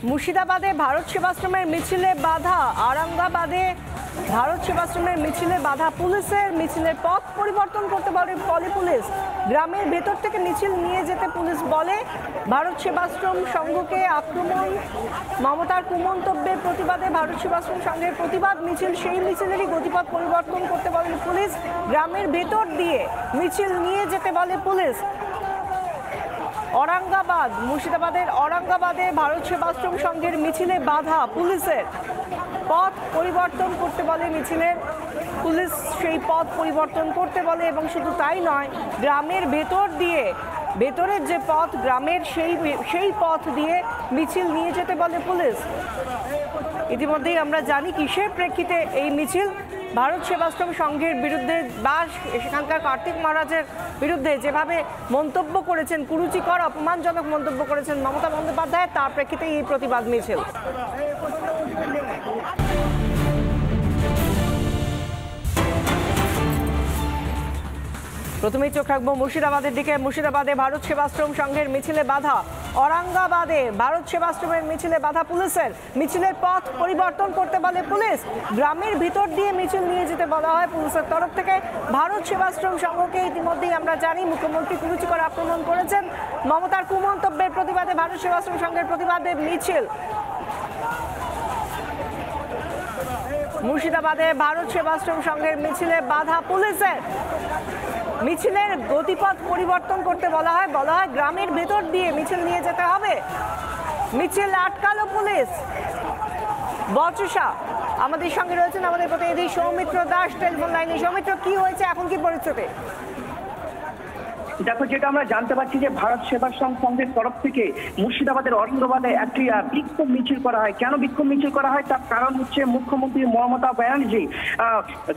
মুর্শিদাবাদে ভারত সেবাশ্রমের মিছিলে বাধা, আরাঙ্গাবাদে ভারত সেবাশ্রমের মিছিলে বাধা, পুলিশের মিছিলের পথ পরিবর্তন করতে বলে পুলিশ। গ্রামের ভেতর থেকে মিছিল নিয়ে যেতে পুলিশ বলে। ভারত সেবাশ্রম সংঘকে আক্রমণ, মমতার কুমন্তব্যের প্রতিবাদে ভারত সেবাশ্রম সংঘের প্রতিবাদ মিছিল, সেই মিছিলেরই গতিপথ পরিবর্তন করতে বলে পুলিশ। গ্রামের ভেতর দিয়ে মিছিল নিয়ে যেতে বলে পুলিশ। औरंगाबाद मुर्शिदाबादेर औरंगाबादे भारत सेवाश्रम संघेर मिছিলে बाधा, पुलिसेर पथ परिवर्तन करते बोले मिছিলের पुलिस সেই পথ পরিবর্তন করতে বলে এবং শুধু তাই নয়, গ্রামের ভেতর দিয়ে ভেতরের যে পথ গ্রামের সেই পথ দিয়ে মিছিল নিয়ে যেতে বলে পুলিশ। ইতিমধ্যেই আমরা জানি কিসের প্রেক্ষিতে এই মিছিল। ভারত সেবাশ্রম সংঘের বিরুদ্ধে বা সেখানকার কার্তিক মহারাজের বিরুদ্ধে যেভাবে মন্তব্য করেছেন, কুরুচিকর অপমানজনক মন্তব্য করেছেন মমতা বন্দ্যোপাধ্যায়, তার প্রেক্ষিতে এই প্রতিবাদ মিছিল। প্রথমেই চোখ রাখবো মুর্শিদাবাদের দিকে। মুর্শিদাবাদে ভারত সেবাশ্রম সংঘের মিছিলে বাধা, औरंगाबादे भारत सेवाश्रमेर मिছিলে बाधा, पुलिसेर मिছিলের पथ परिवर्तन करते बोले पुलिस। ग्रामेर भितर दिए मिছিল নিয়ে যেতে বলা হয় পুলিশের তরফ থেকে। ভারত সেবাশ্রম সংঘকে ইতিমধ্যেই আমরা জানি মুখ্যমন্ত্রী কুরুচিকর আক্রমণ করেছেন, মমতার কুমন্তব্যের প্রতিবাদে ভারত সেবাশ্রম সংঘের প্রতিবাদে মিছিল। মুর্শিদাবাদে ভারত সেবাশ্রম সংঘের মিছিলে বাধা, পুলিশের মিছিলের গতিপথ পরিবর্তন করতে বলা হয় গ্রামের ভেতর দিয়ে মিছিল নিয়ে যেতে হবে। মিছিল আটকালো পুলিশ। বচসা আমাদের সঙ্গে রয়েছেন আমাদের প্রতিনিধি সৌমিত্র দাস টেলিফোন লাইনে। সৌমিত্র, কি হয়েছে, এখন কি পরিস্থিতি? দেখো, যেটা আমরা জানতে পারছি যে ভারত সেবাশ্রম সংঘের তরফ থেকে মুর্শিদাবাদের औरंगाबादে একটি বিক্ষোভ মিছিল করা হয়। কেন বিক্ষোভ মিছিল করা হয় তার কারণ হচ্ছে মুখ্যমন্ত্রী মমতা ব্যানার্জি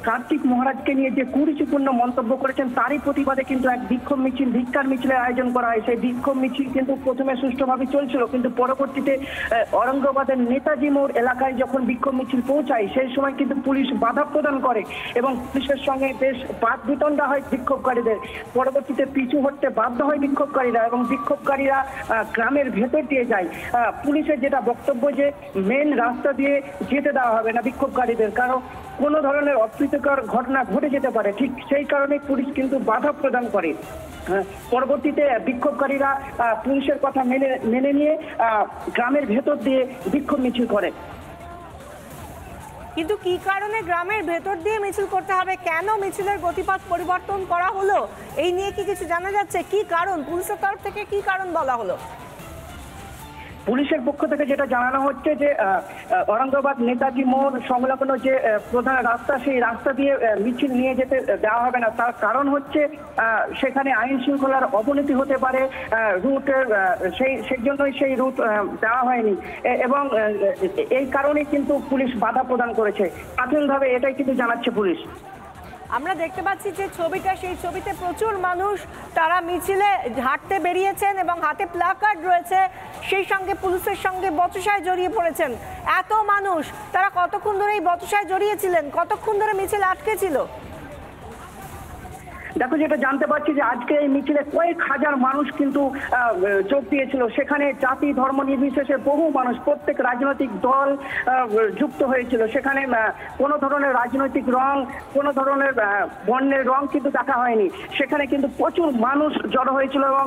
কার্তিক মহারাজকে নিয়ে যে কুরুচিপূর্ণ মন্তব্য করেছেন তারই প্রতিবাদে কিন্তু এক বিক্ষোভ মিছিল, ধিক্কার মিছিলের আয়োজন করা হয়। সেই বিক্ষোভ মিছিল কিন্তু প্রথমে সুষ্ঠুভাবে চলছিল, কিন্তু পরবর্তীতে औरंगाबाদের নেতাজি মোড় এলাকায় যখন বিক্ষোভ মিছিল পৌঁছায় সেই সময় কিন্তু পুলিশ বাধা প্রদান করে এবং পুলিশের সঙ্গে বেশ বাকবিতণ্ডা হয় বিক্ষোভকারীদের। পরবর্তীতে পিছু হটতে বাধ্য হয় বিক্ষোভকারীরা এবং বিক্ষোভকারীরা গ্রামের ভেতর দিয়ে যায়। পুলিশের যেটা বক্তব্য যে মেন রাস্তা দিয়ে যেতে দেওয়া হবে না বিক্ষোভকারীদের, কারণ কোনো ধরনের অপ্রীতিকর ঘটনা ঘটে যেতে পারে। ঠিক সেই কারণে পুলিশ কিন্তু বাধা প্রদান করে। পরবর্তীতে বিক্ষোভকারীরা পুলিশের কথা মেনে নিয়ে গ্রামের ভেতর দিয়ে বিক্ষোভ মিছিল করে। কিন্তু কি কারণে গ্রামের ভেতর দিয়ে মিছিল করতে হবে, কেন মিছিলের গতিপথ পরিবর্তন করা হলো, এই নিয়ে কি কিছু জানা যাচ্ছে? কি কারণ, পুলিশের তরফ থেকে কি কারণ বলা হলো? পুলিশের পক্ষ থেকে যেটা জানানো হচ্ছে যে औरंगाबाद নেতাজি মোড় সংলগ্ন যে প্রধান রাস্তা সেই রাস্তা দিয়ে মিছিল নিয়ে যেতে দেওয়া হবে না। তার কারণ হচ্ছে সেখানে আইন শৃঙ্খলার অবনতি হতে পারে, রুটের সেই জন্যই সেই রুট দেওয়া হয়নি এবং এই কারণে কিন্তু পুলিশ বাধা প্রদান করেছে। প্রাথমিকভাবে এটাই কিন্তু জানাচ্ছে পুলিশ। আমরা দেখতে পাচ্ছি যে ছবিটা, সেই ছবিতে প্রচুর মানুষ তারা মিছিলে হাঁটতে বেরিয়েছেন এবং হাতে প্ল্যাকার্ড রয়েছে, সেই সঙ্গে পুলিশের সঙ্গে বচসায় জড়িয়ে পড়েছেন। এত মানুষ, তারা কতক্ষণ ধরে এই বচসায় জড়িয়েছিলেন, কতক্ষণ ধরে মিছিল আটকে ছিল? দেখো, যেটা জানতে পারছি যে আজকে এই মিছিলে কয়েক হাজার মানুষ কিন্তু যোগ দিয়েছিল। সেখানে জাতি ধর্ম নির্বিশেষে বহু মানুষ, প্রত্যেক রাজনৈতিক দল যুক্ত হয়েছিল। সেখানে কোনো ধরনের রাজনৈতিক রং, কোনো ধরনের বর্ণের রং কিন্তু দেখা হয়নি। সেখানে কিন্তু প্রচুর মানুষ জড়ো হয়েছিল এবং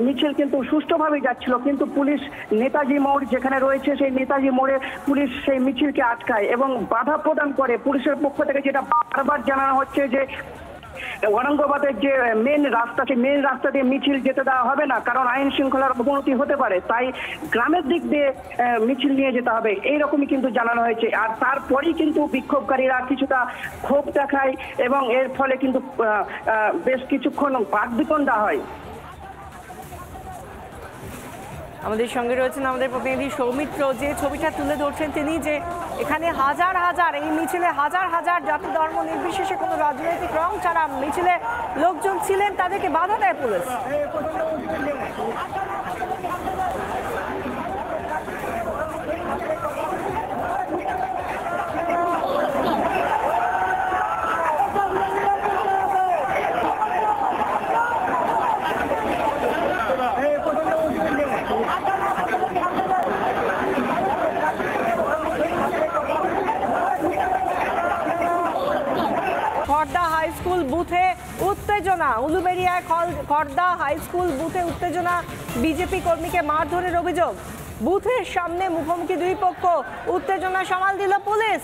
মিছিল কিন্তু সুষ্ঠুভাবে যাচ্ছিল। কিন্তু পুলিশ নেতাজি মোড় যেখানে রয়েছে সেই নেতাজি মোড়ে পুলিশ সেই মিছিলকে আটকায় এবং বাধা প্রদান করে। পুলিশের পক্ষ থেকে যেটা বারবার জানানো হচ্ছে যে औरंगाबाদের যে মেন রাস্তা, সেই মেন রাস্তা দিয়ে মিছিল যেতে দেওয়া হবে না, কারণ আইন শৃঙ্খলার অবনতি হতে পারে, তাই গ্রামের দিক দিয়ে মিছিল নিয়ে যেতে হবে, এইরকমই কিন্তু জানানো হয়েছে। আর তারপরেই কিন্তু বিক্ষোভকারীরা কিছুটা ক্ষোভ দেখায় এবং এর ফলে কিন্তু বেশ কিছুক্ষণ বাকবিতণ্ডা হয়। আমাদের সঙ্গে রয়েছেন আমাদের প্রতিনিধি সৌমিত্র, যে ছবিটা তুলে ধরছেন তিনি, যে এখানে হাজার হাজার, এই মিছিলে হাজার হাজার জাতি ধর্ম নির্বিশেষে কোনো রাজনৈতিক রং ছাড়া মিছিলে লোকজন ছিলেন, তাদেরকে বাধা দেয় পুলিশ। উত্তেজনা, উলুবেড়িয়ায় খড়দা হাই স্কুল বুথে উত্তেজনা, বিজেপি কর্মীকে মারধরের অভিযোগ। বুথের সামনে মুখোমুখি দুই পক্ষ, উত্তেজনা সামাল দিল পুলিশ।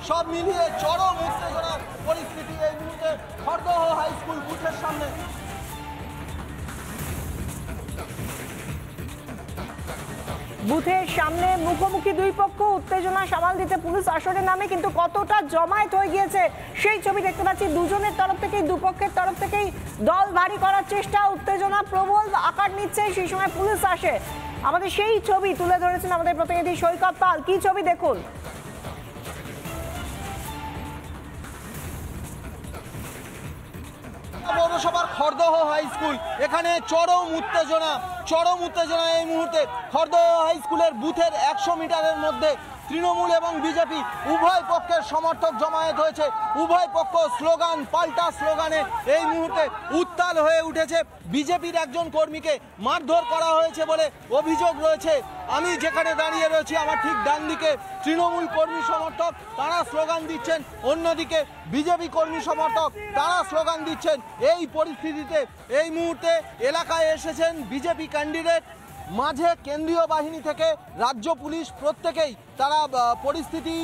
সব মিলিয়ে চরম উত্তেজনার পরিস্থিতি এই মুহূর্তে খড়দহ হাই স্কুল বুথের সামনে। বুথের সামনে মুখোমুখি দুই পক্ষ, উত্তেজনা সামাল দিতে পুলিশ আসরে নামে, কিন্তু কতটা জমায়েত হয়ে গিয়েছে সেই ছবি দেখতে পাচ্ছি। দুজনের তরফ থেকেই, দুপক্ষের তরফ থেকেই দল ভারী করার চেষ্টা, উত্তেজনা প্রবল আকার নিচ্ছে। সেই সময় পুলিশ আসে। আমাদের সেই ছবি তুলে ধরেছেন আমাদের প্রতিনিধি সৈকত পাল। কি ছবি দেখুন। পৌরসভার খড়দহ হাই স্কুল, এখানে চরম উত্তেজনা এই মুহূর্তে। খড়দহ হাই স্কুলের বুথের 100 মিটারের মধ্যে তৃণমূল এবং বিজেপি উভয় পক্ষের সমর্থক জমায়েত হয়েছে। উভয় পক্ষ স্লোগান, পাল্টা স্লোগানে এই মুহূর্তে উত্তাল হয়ে উঠেছে। বিজেপির একজন কর্মীকে মারধর করা হয়েছে বলে অভিযোগ রয়েছে। আমি যেখানে দাঁড়িয়ে রয়েছি আমার ঠিক ডান দিকে তৃণমূল কর্মী সমর্থক, তারা স্লোগান দিচ্ছেন। অন্যদিকে বিজেপি কর্মী সমর্থক, তারা স্লোগান দিচ্ছেন। এই পরিস্থিতিতে এই মুহূর্তে এলাকায় এসেছেন বিজেপি ক্যান্ডিডেট, মাঝে কেন্দ্রীয় বাহিনী থেকে রাজ্য পুলিশ, প্রত্যেকেই তারা পরিস্থিতি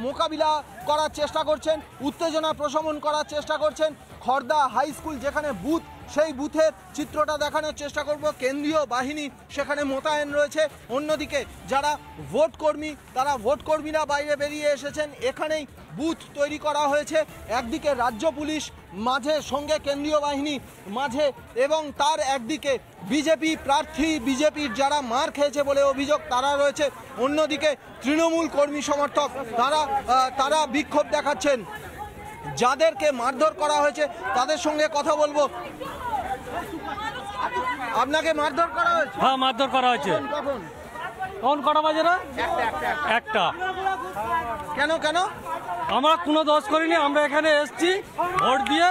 মোকাবিলা করার চেষ্টা করছেন, উত্তেজনা প্রশমন করার চেষ্টা করছেন। খড়দা হাই স্কুল যেখানে বুথ, সেই বুথের চিত্রটা দেখানোর চেষ্টা করব। কেন্দ্রীয় বাহিনী সেখানে মোতায়েন রয়েছে। অন্যদিকে যারা ভোট কর্মী, তারা ভোট কর্মীরা বাইরে বেরিয়ে এসেছেন। এখানেই বুথ তৈরি করা হয়েছে। একদিকে রাজ্য পুলিশ, মাঝে সঙ্গে কেন্দ্রীয় বাহিনী মাঝে, এবং তার একদিকে বিজেপি প্রার্থী, বিজেপির যারা মার খেয়েছে বলে অভিযোগ তারা রয়েছে। অন্যদিকে তৃণমূল কর্মী সমর্থক, তারা বিক্ষোভ দেখাচ্ছেন। যাদেরকে মারধর করা হয়েছে তাদের সঙ্গে কথা বলবো। আপনাকে মারধর করা হয়েছে? হ্যাঁ, মারধর করা হয়েছে। কখন কটা বাজে না? একটা। কেন? আমরা কোনো দোষ করিনি। আমরা এখানে এসেছি ভোট দিয়ে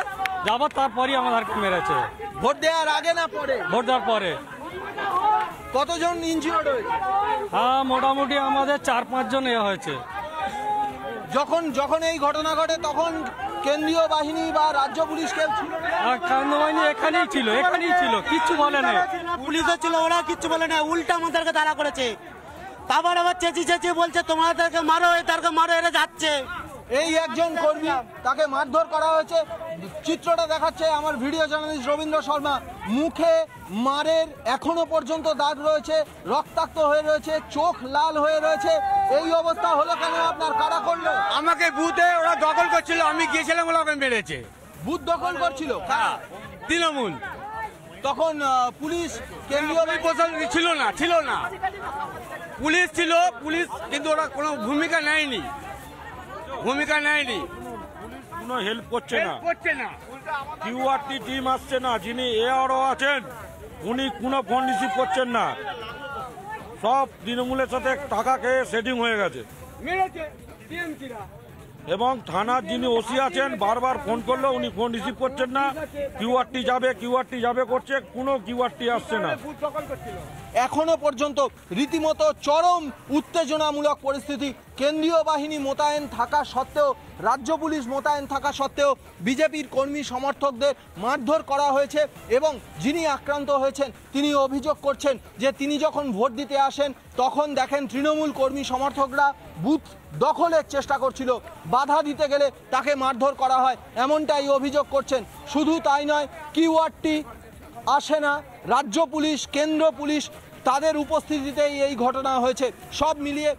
যাবার, তারপরই আমাদেরকে মেরেছে। ভোট দেওয়ার আগে না পরে? ভোট দেওয়ার পরে। কতজন ইনজিওর্ড হয়েছে? হ্যাঁ, মোটামুটি আমাদের 4-5 জন হয়েছে। যখন এই ঘটনা ঘটে তখন কেন্দ্রীয় বাহিনী বা রাজ্য পুলিশ কেউ ছিল? কেন্দ্রীয় বাহিনী এখানেই ছিল, কিচ্ছু বলে না। পুলিশও ছিল, ওরা কিচ্ছু বলে না, উল্টা আমাদেরকে তাড়া করেছে। তারপর আবার চেঁচিয়ে বলছে তোমাদেরকে মারো, এদেরকে মারো, এরা যাচ্ছে। এই একজন কর্মী, তাকে মারধর করা হয়েছে। চিত্রটা দেখাচ্ছে আমার ভিডিও জার্নালিস্ট রবীন্দ্র শর্মা। মুখে মারের এখনো পর্যন্ত দাগ রয়েছে, রক্তাক্ত হয়ে রয়েছে, চোখ লাল হয়ে রয়েছে। এই অবস্থা হলো কেন আপনার? কারা করলো? আমাকে বুথে ওরা দখল করছিল, আমি গিয়েছিলাম, ওরা মেরেছে। বুথ দখল করছিল? হ্যাঁ, তৃণমূল। তখন পুলিশ, কেন্দ্রীয় প্রশাসন ছিল না। পুলিশ ছিল, পুলিশ কিন্তু ওরা কোনো ভূমিকা নেয়নি। কোনো হেল্প করছে না। কিউআরটি টিম আসছে না, যিনি এআরও আছেন উনি কোনো ফোন রিসিভ করছেন না। সব তৃণমূলের সাথে টাকা খেয়ে সেটিং হয়ে গেছে। এবং থানার যিনি ওসি আছেন বারবার ফোন করলো, উনি ফোন রিসিভ করছেন না। কিউআরটি যাবে করছে, কোনো কিউআরটি আসছে না। এখনো পর্যন্ত রীতিমতো চরম উত্তেজনামূলক পরিস্থিতি। কেন্দ্রীয় বাহিনী মোতায়েন থাকা সত্ত্বেও, রাজ্য পুলিশ মোতায়েন থাকা সত্ত্বেও বিজেপির কর্মী সমর্থকদের মারধর করা হয়েছে। এবং যিনি আক্রান্ত হয়েছেন তিনি অভিযোগ করছেন যে তিনি যখন ভোট দিতে আসেন তখন দেখেন তৃণমূল কর্মী সমর্থকরা বুথ দখলের চেষ্টা করছিল, বাধা দিতে গেলে তাকে মারধর করা হয়, এমনটাই অভিযোগ করছেন। শুধু তাই নয়, কিউআরটি আসে না, রাজ্য পুলিশ, কেন্দ্র পুলিশ, তাদের উপস্থিতিতেই এই ঘটনা হয়েছে। সব মিলিয়ে